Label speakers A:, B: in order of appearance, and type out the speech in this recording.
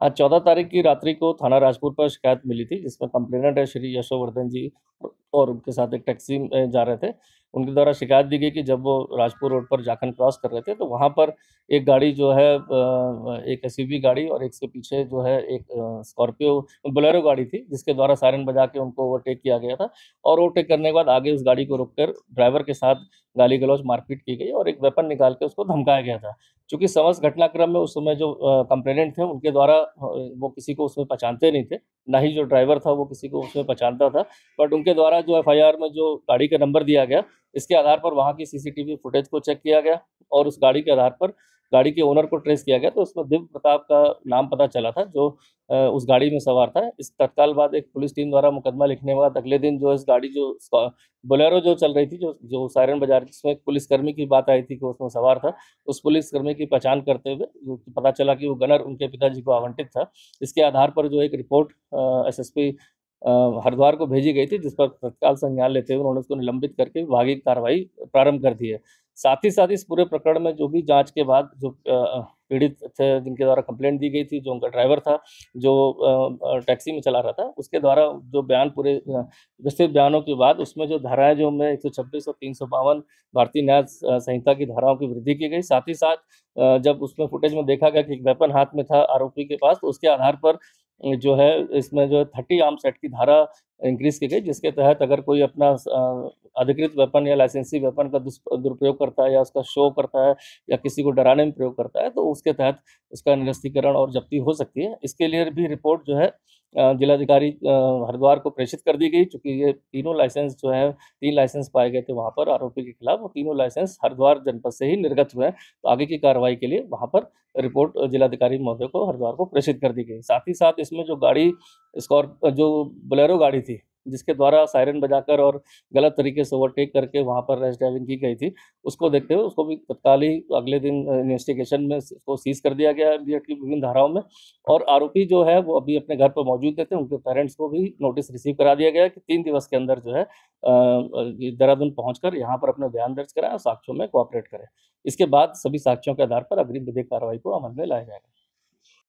A: आज 14 तारीख की रात्रि को थाना राजपुर पर शिकायत मिली थी, जिसमें कंप्लेनेंट है श्री यशोवर्धन जी और उनके साथ एक टैक्सी में जा रहे थे। उनके द्वारा शिकायत दी गई कि जब वो राजपुर रोड पर जाखन क्रॉस कर रहे थे, तो वहाँ पर एक गाड़ी जो है एक एसयूवी गाड़ी और एक से पीछे जो है एक स्कॉर्पियो बोलेरो गाड़ी थी, जिसके द्वारा सायरन बजा के उनको ओवरटेक किया गया था और ओवरटेक करने के बाद आगे उस गाड़ी को रोककर ड्राइवर के साथ गाली-गलौच, मारपीट की गई और एक वेपन निकाल के उसको धमकाया गया था। चूँकि समस्त घटनाक्रम में उस समय जो कंप्लेनेंट थे उनके द्वारा वो किसी को उसमें पहचानते नहीं थे, ना ही जो ड्राइवर था वो किसी को उसमें पहचानता था। बट उनके द्वारा जो एफआईआर में जो गाड़ी का नंबर दिया गया, इसके आधार पर वहाँ की सीसीटीवी फुटेज को चेक किया गया और उस गाड़ी के आधार पर गाड़ी के ओनर को ट्रेस किया गया, तो उसमें दिव्य प्रताप का नाम पता चला था जो उस गाड़ी में सवार था। इस तत्काल बाद एक पुलिस टीम द्वारा मुकदमा लिखने के बाद अगले दिन जो इस गाड़ी जो बोलेरो जो चल रही थी, जो सायरन बजा रही थी, जिसमें एक पुलिसकर्मी की बात आई थी कि उसमें सवार था, उस पुलिसकर्मी की पहचान करते हुए जो कि पता चला कि वो गनर उनके पिताजी को आवंटित था। इसके आधार पर जो एक रिपोर्ट एसएसपी हरिद्वार को भेजी गई थी, जिस पर तत्काल संज्ञान लेते हुए उन्होंने उसको निलंबित करके विभागीय कार्रवाई प्रारंभ कर दी है। साथ ही साथ इस पूरे प्रकरण में जो भी जाँच के बाद जो पीड़ित थे, जिनके द्वारा कंप्लेंट दी गई थी, जो उनका ड्राइवर था, जो टैक्सी में चला रहा था, उसके द्वारा जो बयान पूरे विस्तृत बयानों के बाद उसमें जो धाराएँ जो उनमें 126 और 352 भारतीय न्याय संहिता की धाराओं की वृद्धि की गई। साथ ही साथ जब उसमें फुटेज में देखा गया कि एक वेपन हाथ में था आरोपी के पास, तो उसके आधार पर जो है इसमें जो है 30 आर्म्स एक्ट की धारा इंक्रीज़ की गई, जिसके तहत अगर कोई अपना अधिकृत वेपन या लाइसेंसी वेपन का दुरुपयोग करता है या उसका शो करता है या किसी को डराने में प्रयोग करता है, तो उसके तहत उसका निरस्तीकरण और जब्ती हो सकती है। इसके लिए भी रिपोर्ट जो है जिलाधिकारी हरिद्वार को प्रेषित कर दी गई, चूँकि ये तीनों लाइसेंस जो है 3 लाइसेंस पाए गए थे वहाँ पर आरोपी के खिलाफ, वो तीनों लाइसेंस हरिद्वार जनपद से ही निर्गत हुए हैं। तो आगे की कार्रवाई के लिए वहाँ पर रिपोर्ट जिलाधिकारी महोदय को हरिद्वार को प्रेषित कर दी गई। साथ ही साथ इसमें जो गाड़ी जो बोलेरो गाड़ी थी, जिसके द्वारा सायरन बजाकर और गलत तरीके से ओवरटेक करके वहाँ पर रैश ड्राइविंग की गई थी, उसको देखते हुए उसको भी तत्काल ही अगले दिन इन्वेस्टिगेशन में उसको सीज़ कर दिया गया है एनडीपीएस की विभिन्न धाराओं में और आरोपी जो है वो अभी अपने घर पर मौजूद नहीं थे, उनके पेरेंट्स को भी नोटिस रिसीव करा दिया गया है कि 3 दिवस के अंदर जो है ये देहरादून पहुँचकर यहाँ पर अपना बयान दर्ज कराएँ और साक्ष्यों में कोऑपरेट करें। इसके बाद सभी साक्ष्यों के आधार पर अग्रिम विधिक कार्रवाई को अमल में लाया जाएगा।